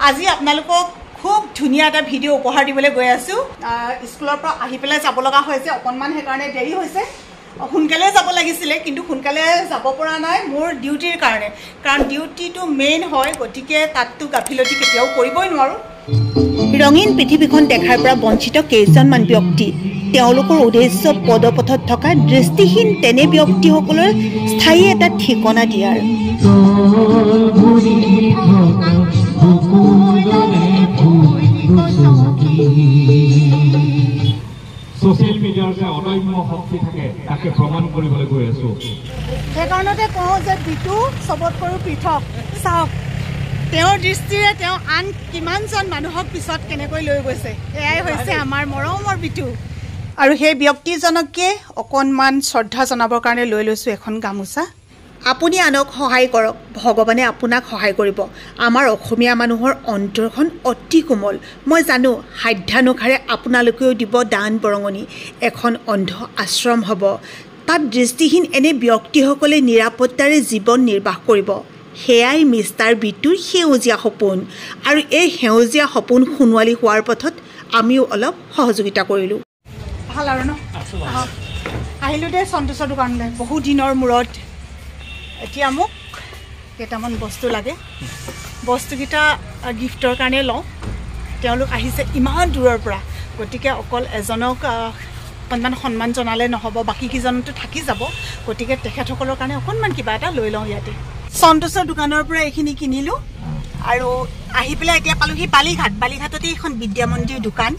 আজি আপোনালোকক খুব ধুনীয়া এটা ভিডিঅ' উপহাৰ দিবলৈ গৈ আছোঁ। স্কুলৰ পৰা আহি পেলাই যাব লগা হৈছে, অকণমান সেইকাৰণে দেৰি হৈছে। সোনকালে যাব লাগিছিলে, কিন্তু সোনকালে যাব পৰা নাই মোৰ ডিউটিৰ কাৰণে, কাৰণ ডিউটিটো মেইন হয়, গতিকে তাততো গাফিলতি কেতিয়াও কৰিবই নোৱাৰোঁ। ৰঙীন পৃথিৱীখন দেখাৰ পৰা বঞ্চিত কেইজনমান ব্যক্তি, তেওঁলোকৰ উদ্দেশ্য পদপথত থকা দৃষ্টিহীন তেনে ব্যক্তিসকলৰ স্থায়ী এটা ঠিকনা দিয়াৰ। সোশ্যাল মিডিয়াৰ যে অদম্য শক্তি থাকে তাকে প্ৰমাণ কৰিবলৈ গৈ আছোঁ। সেইকাৰণতে কওঁ যে বিটু চবতকৈও পৃথক। চাওক, তেওঁৰ দৃষ্টিৰে তেওঁ আন কিমানজন মানুহক পিছত কেনেকৈ লৈ গৈছে। এয়াই হৈছে আমাৰ মৰমৰ বিটু। আৰু সেই ব্যক্তিজনকে অকণমান শ্ৰদ্ধা জনাবৰ কাৰণে লৈ লৈছোঁ এখন গামোচা। আপুনি আনক সহায় কৰক, ভগৱানে আপোনাক সহায় কৰিব। আমাৰ অসমীয়া মানুহৰ অন্তৰখন অতি কোমল। মই জানো সাধ্যানুসাৰে আপোনালোকেও দিব দান বৰঙণি। এখন অন্ধ আশ্ৰম হ'ব, তাত দৃষ্টিহীন এনে ব্যক্তিসকলে নিৰাপত্তাৰে জীৱন নিৰ্বাহ কৰিব। সেয়াই মিষ্টাৰ বিটুৰ সেউজীয়া সপোন। আৰু এই সেউজীয়া সপোন সোণোৱালী হোৱাৰ পথত আমিও অলপ সহযোগিতা কৰিলোঁ। ভাল আৰু ন? আহিলোঁ দেই সন্তোষৰ দোকানলৈ বহু দিনৰ মূৰত। এতিয়া মোক কেইটামান বস্তু লাগে, বস্তুকেইটা গিফ্টৰ কাৰণে লওঁ। তেওঁলোক আহিছে ইমান দূৰৰ পৰা, গতিকে অকল এজনক অকণমান সন্মান জনালে নহ'ব, বাকীকেইজনতো থাকি যাব। গতিকে তেখেতসকলৰ কাৰণে অকণমান কিবা এটা লৈ লওঁ ইয়াতে। সন্তোষৰ দোকানৰ পৰা এইখিনি কিনিলোঁ আৰু আহি পেলাই এতিয়া পালোঁহি বালিঘাট। বালিঘাটতে এখন বিদ্যা মন্দিৰ দোকান,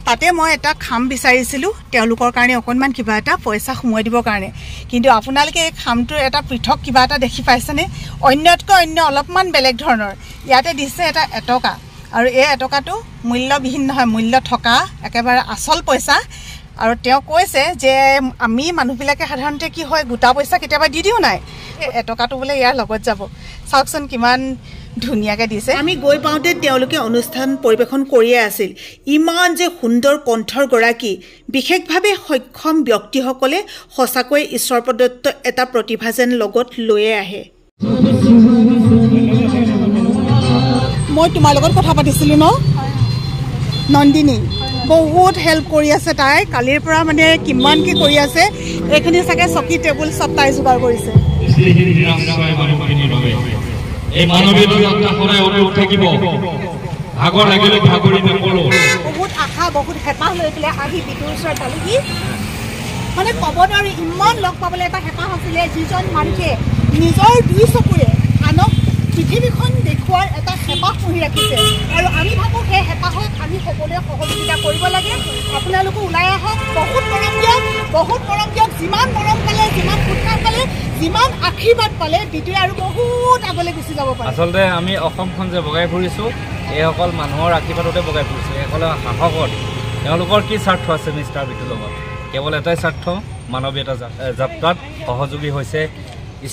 তাতে মই এটা খাম বিচাৰিছিলোঁ তেওঁলোকৰ কাৰণে অকণমান কিবা এটা পইচা সোমোৱাই দিবৰ কাৰণে। কিন্তু আপোনালোকে এই খামটোৰ এটা পৃথক কিবা এটা দেখি পাইছেনে? অন্যতকৈ অন্য অলপমান বেলেগ ধৰণৰ। ইয়াতে দিছে এটা এটকা, আৰু এই এটকাটো মূল্যবিহীন নহয়, মূল্য থকা একেবাৰে আচল পইচা। আৰু তেওঁ কৈছে যে আমি মানুহবিলাকে সাধাৰণতে কি হয়, গোটা পইচা কেতিয়াবা দি দিওঁ নাই, এই এটকাটো বোলে ইয়াৰ লগত যাব। চাওকচোন কিমান ধুনীয়াকৈ দিছে। আমি গৈ পাওঁতে তেওঁলোকে অনুষ্ঠান পৰিৱেশন কৰিয়ে আছিল। ইমান যে সুন্দৰ কণ্ঠৰ গৰাকী, বিশেষভাৱে সক্ষম ব্যক্তিসকলে সঁচাকৈ ঈশ্বৰ প্ৰদত্ত এটা প্ৰতিভা যেন লগত লৈয়ে আহে। মই তোমাৰ লগত কথা পাতিছিলোঁ ন, নন্দিনী বহুত হেল্প কৰি আছে তাই। কালিৰ পৰা মানে কিমান কি কৰি আছে। এইখিনি চাগে চকী টেবুল চব তাই যোগাৰ কৰিছে। বহুত আশা বহুত হেঁপাহ লৈ পেলাই আহি বিটুৰ ওচৰত পালোহি। মানে ক'ব নোৱাৰি ইমান লগ পাবলৈ এটা হেঁপাহ আছিলে, যিজন মানুহে নিজৰ দুই চকুৰে আনক পৃথিৱীখন দেখুওৱাৰ এটা হেঁপাহ পুহি ৰাখিছে। আৰু আমি ভাবোঁ সেই হেঁপাহক আমি সকলোৱে সহযোগিতা কৰিব লাগে। আপোনালোকো ওলাই আহক, বহুত মৰম দিয়ক, বহুত মৰম দিয়ক। যিমান মৰম পালে, যিমান উৎসাহ পালে, যিমান আশীৰ্বাদ পালে, বিটুৱে আৰু বহুত আগলৈ গুচি যাব পাৰে। আচলতে আমি অসমখন যে বগাই ফুৰিছোঁ, এইসকল মানুহৰ আশীৰ্বাদতে বগাই ফুৰিছোঁ। এইসকলে সাহসত, তেওঁলোকৰ কি স্বাৰ্থ আছে মিষ্টাৰ বিটুৰ লগত? কেৱল এটাই স্বাৰ্থ, মানৱীয়তা যাত্ৰাত সহযোগী হৈছে।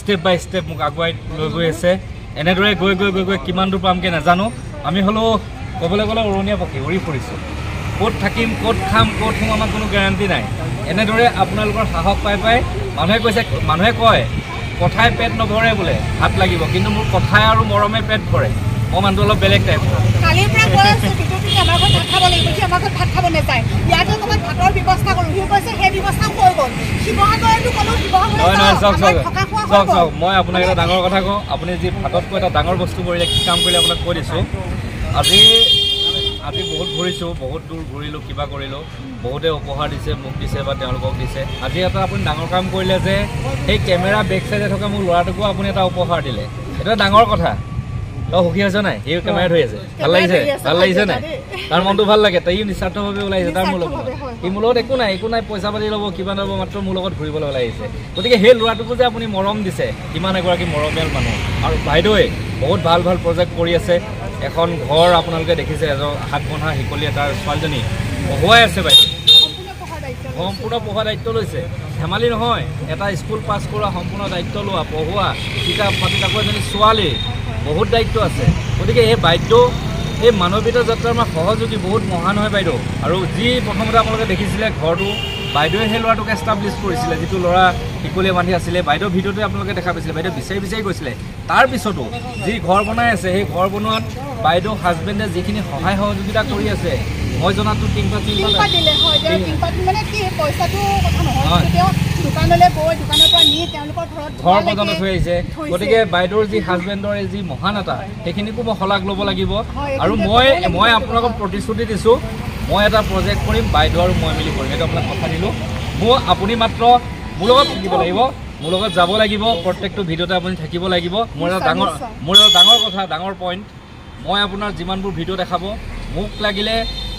ষ্টেপ বাই ষ্টেপ মোক আগুৱাই লৈ গৈ আছে। এনেদৰে গৈ গৈ গৈ গৈ কিমান দূৰ পামগৈ নাজানো। আমি হ'লেও ক'বলৈ গ'লে উৰণীয়া পক্ষী উৰি ফুৰিছোঁ। ক'ত থাকিম, ক'ত খাম, ক'ত শুম, আমাৰ কোনো গেৰাণ্টি নাই। এনেদৰে আপোনালোকৰ সাহস পাই পাই মানুহে কয় কথাই পেট নভৰে বোলে, ভাত লাগিব, কিন্তু মোৰ কথাই আৰু মৰমে পেট ভৰে। মই মানুহটো অলপ বেলেগ টাইপ। কালিৰ পৰা কৈ আছোঁ বিটুটোক আমাৰ ঘৰত ভাত খাব লাগিব, সি আমাৰ ঘৰত ভাত খাব নাপায়। ইয়াতে ক'ৰবাত ভাতৰ ব্যৱস্থা কৰোঁ, সি কৈছে সেই ব্যৱস্থা হৈ গ'ল। শিৱসাগৰতো ক'লোঁ, চাওক মই আপোনাক এটা ডাঙৰ কথা কওঁ। আপুনি যি ভাততকৈ এটা ডাঙৰ বস্তু কৰিলে, কি কাম কৰিলে আপোনাক কৈ দিছোঁ। আজি বহুত ঘূৰিছোঁ, বহুত দূৰ ঘূৰিলোঁ, কিবা কৰিলোঁ, বহুতে উপহাৰ দিছে, মোক দিছে বা তেওঁলোকক দিছে। আজি এটা আপুনি ডাঙৰ কাম কৰিলে যে সেই কেমেৰা বেক চাইডে থকা মোৰ ল'ৰাটোকো আপুনি এটা উপহাৰ দিলে। এটা ডাঙৰ কথা। তই সুখী হৈছে নাই? সিও কেমেৰা ধৰি আছে, ভাল লাগিছে, ভাল লাগিছে নাই? তাৰ মনটো ভাল লাগে, তাইও নিস্বাৰ্থভাৱে ওলাই আহিছে। তাৰ মোৰ লগত সি মোৰ লগত একো নাই, পইচা পাতি ল'ব, কিবা ল'ব, মাত্ৰ মোৰ লগত ঘূৰিবলৈ ওলাই আহিছে। গতিকে সেই ল'ৰাটোকো যে আপুনি মৰম দিছে, কিমান এগৰাকী মৰমীয়াল মানুহ। আৰু বাইদেৱে বহুত ভাল ভাল প্ৰজেক্ট কৰি আছে। এখন ঘৰ আপোনালোকে দেখিছে, এজন হাত বন্ধা শিকলীয়ে তাৰ ছোৱালীজনী পঢ়ুৱাই আছে। বাইদেউ সম্পূৰ্ণ পঢ়োৱা দায়িত্ব লৈছে, ধেমালি নহয়। এটা স্কুল পাছ কৰোৱা, সম্পূৰ্ণ দায়িত্ব লোৱা, পঢ়োৱা, কিতাপ পাতি তাকো এজনী ছোৱালী, বহুত দায়িত্ব আছে। গতিকে এই বাইদেউ এই মানৱীয়তা যাত্ৰাৰ আমাৰ সহযোগী বহুত মহান হয় বাইদেউ। আৰু যি প্ৰথমতে আপোনালোকে দেখিছিলে ঘৰটো বাইদেৱে সেই ল'ৰাটোক এষ্টাব্লিছ কৰিছিলে, যিটো ল'ৰা শিকলীয়া বান্ধি আছিলে। বাইদেউৰ ভিডিঅ'টোৱে আপোনালোকে দেখা পাইছিলে, বাইদেউ বিচাৰি গৈছিলে। তাৰপিছতো যি ঘৰ বনাই আছে, সেই ঘৰ বনোৱাত বাইদেউ হাজবেণ্ডে যিখিনি সহায় সহযোগিতা কৰি আছে, মই জনাতো টিংপাত দিলে হয়। টিংপাত মানে কি পইচাটো কথা নহয়, তেওঁ দোকানলৈ গৈ দোকানৰ পৰা নি তেওঁলোকৰ ঘৰ পৰ্যন্ত থৈ আহিছে। গতিকে বাইদেউৰ যি হাজবেণ্ডৰ যি মহানতা, সেইখিনিকো মই শলাগ ল'ব লাগিব। আৰু মই আপোনালোকক প্ৰতিশ্ৰুতি দিছোঁ, মই এটা প্ৰজেক্ট কৰিম, বাইদেউ আৰু মই মিলি কৰিম। এইটো আপোনাক কথা দিলোঁ। আপুনি মাত্ৰ মোৰ লগত থাকিব লাগিব, মোৰ লগত যাব লাগিব, প্ৰত্যেকটো ভিডিঅ'তে আপুনি থাকিব লাগিব। মোৰ এটা ডাঙৰ কথা, ডাঙৰ পইণ্ট, মই আপোনাৰ যিমানবোৰ ভিডিঅ' দেখাব, মোক লাগিলে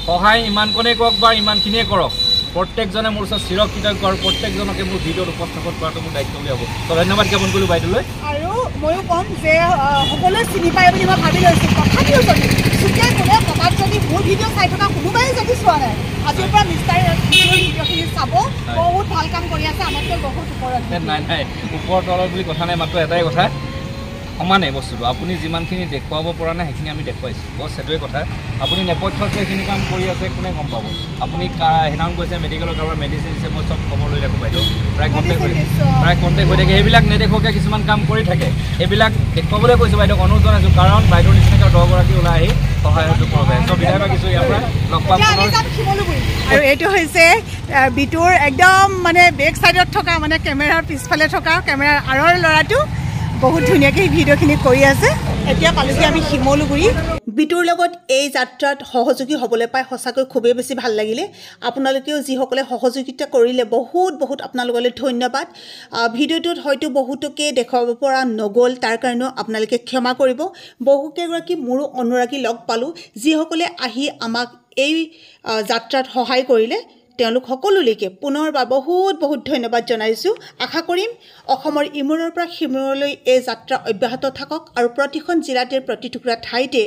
সহায় ইমানকণেই কৰক বা ইমানখিনিয়ে কৰক, প্ৰত্যেকজনে মোৰ ওচৰত চিৰকৃতজ্ঞ আৰু প্ৰত্যেকজনকে মোৰ ভিডিঅ'ত উপস্থাপন কৰাটো মোৰ দায়িত্ব বুলি হ'ব। তো ধন্যবাদ জ্ঞাপন কৰিলোঁ বাইদেউলৈ। আৰু ময়ো ক'ম যে সকলোৱে চিনি পায় বুলি মই ভাবি লৈছোঁ। তথাপিও যদি চুকে কোনে ক'ৰবাত যদি মোৰ ভিডিঅ' চাই থকা কোনোবাই যদি চোৱা নাই, আজিৰ পৰা মিষ্টাৰ ভিডিঅ'খিনি চাব। বহুত ভাল কাম কৰি আছে, আমাতকৈ বহুত ওপৰত। নাই ওপৰ তলৰ বুলি কথা নাই, মাত্ৰ এটাই কথা, সমানে বস্তুটো। আপুনি যিমানখিনি দেখুৱাব পৰা নাই সেইখিনি আমি দেখুৱাইছোঁ, বছ সেইটোৱে কথা। আপুনি নেপথ্যত সেইখিনি কাম কৰি আছে, কোনে গম পাব? আপুনি সেইদিনাখন কৈছে মেডিকেলৰ কাৰোবাৰ মেডিচিন দিছে, মই চব খবৰ লৈ থাকোঁ বাইদেউ, প্ৰায় কণ্টেক্ট হৈ থাকে। সেইবিলাক নেদেখোঁকৈ কিছুমান কাম কৰি থাকে, সেইবিলাক দেখুৱাবলৈ কৈছোঁ বাইদেউক, অনুৰোধ জনাইছোঁ। কাৰণ বাইদেউৰ নিচিনাকৈ 10গৰাকী ওলাই আহি সহায় সহযোগ কৰিব পাৰে। চব বিদায় পাইছোঁ ইয়াৰ পৰা, লগ পাম। আৰু এইটো হৈছে বিটুৰ একদম মানে বেক চাইডত থকা, মানে কেমেৰাৰ পিছফালে থকা, কেমেৰাৰ আঁৰৰ ল'ৰাটো বহুত ধুনীয়াকৈ ভিডিঅ'খিনি কৰি আছে। এতিয়া পালোঁগৈ আমি শিমলুগুৰি। বিটুৰ লগত এই যাত্ৰাত সহযোগী হ'বলৈ পাই সঁচাকৈ খুবেই বেছি ভাল লাগিলে। আপোনালোকেও যিসকলে সহযোগিতা কৰিলে বহুত আপোনালোকলৈ ধন্যবাদ। ভিডিঅ'টোত হয়তো বহুতকে দেখুৱাব পৰা নগ'ল, তাৰ কাৰণেও আপোনালোকে ক্ষমা কৰিব। বহুকেইগৰাকী মোৰো অনুৰাগী লগ পালোঁ, যিসকলে আহি আমাক এই যাত্ৰাত সহায় কৰিলে। তেওঁলোক সকলোলৈকে পুনৰবাৰ বহুত ধন্যবাদ জনাইছোঁ। আশা কৰিম অসমৰ ইমূৰৰ পৰা সিমূৰলৈ এই যাত্ৰা অব্যাহত থাকক আৰু প্ৰতিখন জিলাতে প্ৰতিটুকুৰা ঠাইতে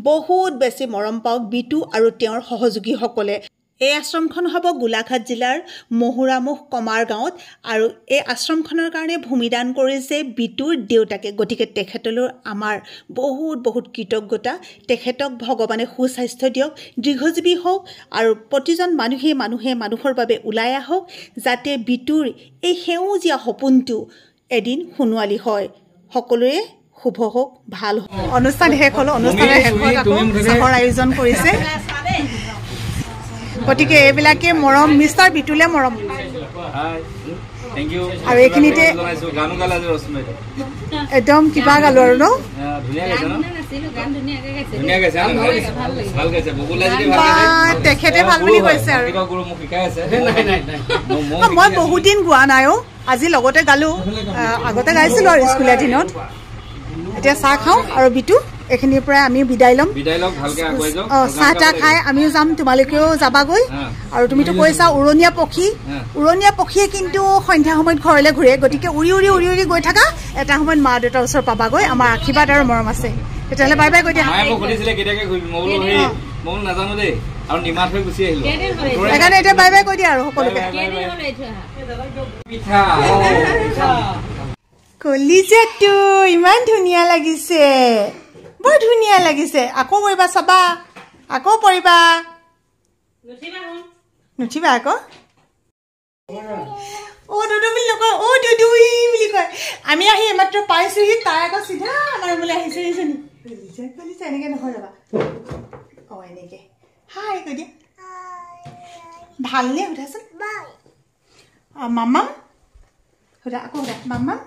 বহুত বেছি মৰম পাওক বিটু আৰু তেওঁৰ সহযোগীসকলে। এই আশ্ৰমখন হ'ব গোলাঘাট জিলাৰ মহুৰামুখ কমাৰ গাঁৱত, আৰু এই আশ্ৰমখনৰ কাৰণে ভূমিদান কৰিছে বিটুৰ দেউতাকে। গতিকে তেখেতলৈ আমাৰ বহুত কৃতজ্ঞতা। তেখেতক ভগৱানে সুস্বাস্থ্য দিয়ক, দীৰ্ঘজীৱী হওক, আৰু প্ৰতিজন মানুহে মানুহৰ বাবে ওলাই আহক, যাতে বিটুৰ এই সেউজীয়া সপোনটো এদিন সোণোৱালী হয়। সকলোৰে শুভ হওক, ভাল হওক। অনুষ্ঠান শেষ হ'ল, অনুষ্ঠানৰ শেষত আকৌ চাহৰ আয়োজন কৰিছে। গতিকে এইবিলাকে মৰম, মিষ্টাৰ বিটুলে মৰম। আৰু এইখিনিতে একদম কিবা গালো আৰু ন, তেখেতে ভাল বুলি কৈছে। আৰু মই বহুত দিন গোৱা নাই অ', আজি লগতে গালোঁ। আগতে গাইছিলোঁ আৰু স্কুলীয়া দিনত। এতিয়া চাহ খাওঁ আৰু বিটু এইখিনিৰ পৰা আমি বিদায় ল'ম। চাহ তাহ খাই আমিও যাম, তোমালোকেও যাবাগৈ। আৰু তুমিতো কৈছা উৰণীয়া পক্ষীয়ে কিন্তু সন্ধ্যা সময়ত ঘৰলৈ ঘূৰে। গতিকে উৰি গৈ থাকা, এটা সময়ত মা দেউতাৰ ওচৰত পাবাগৈ। আমাৰ আশীৰ্বাদ আৰু মৰম আছে। তেতিয়াহ'লে বাই বাই কৈ দিয়া। সেইকাৰণে এতিয়া বাই বাই কৈ দিয়া আৰু সকলোকে। কলিজাটো ইমান ধুনীয়া লাগিছে, বৰ ধুনীয়া লাগিছে। আকৌ পৰিবা, চাবা, আকৌ পৰিবা, নুঠিবা আকৌ। অ' দুদু বুলি নকয়, অ' দুদুই বুলি কয়। আমি আহি এইমাত্ৰ পাইছোহি, তাই আকৌ চিধা আমাৰ বোলে আহিছে। কলিজা এনেকে নহয়, যাবা অ' এনেকে হাই কৈ দিয়া। ভালনে সোধাচোন। মামাম সোধা, আকৌ সোধা মামাম।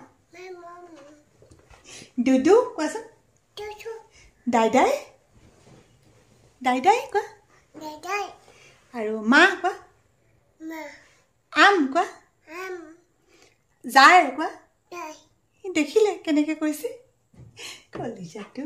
দুদু কোৱাচোন। দাইদাই কোৱা। আৰু মা কোৱা। আম কোৱা। যাই কোৱা। দেখিলে কেনেকে কৈছে কলিজাটো।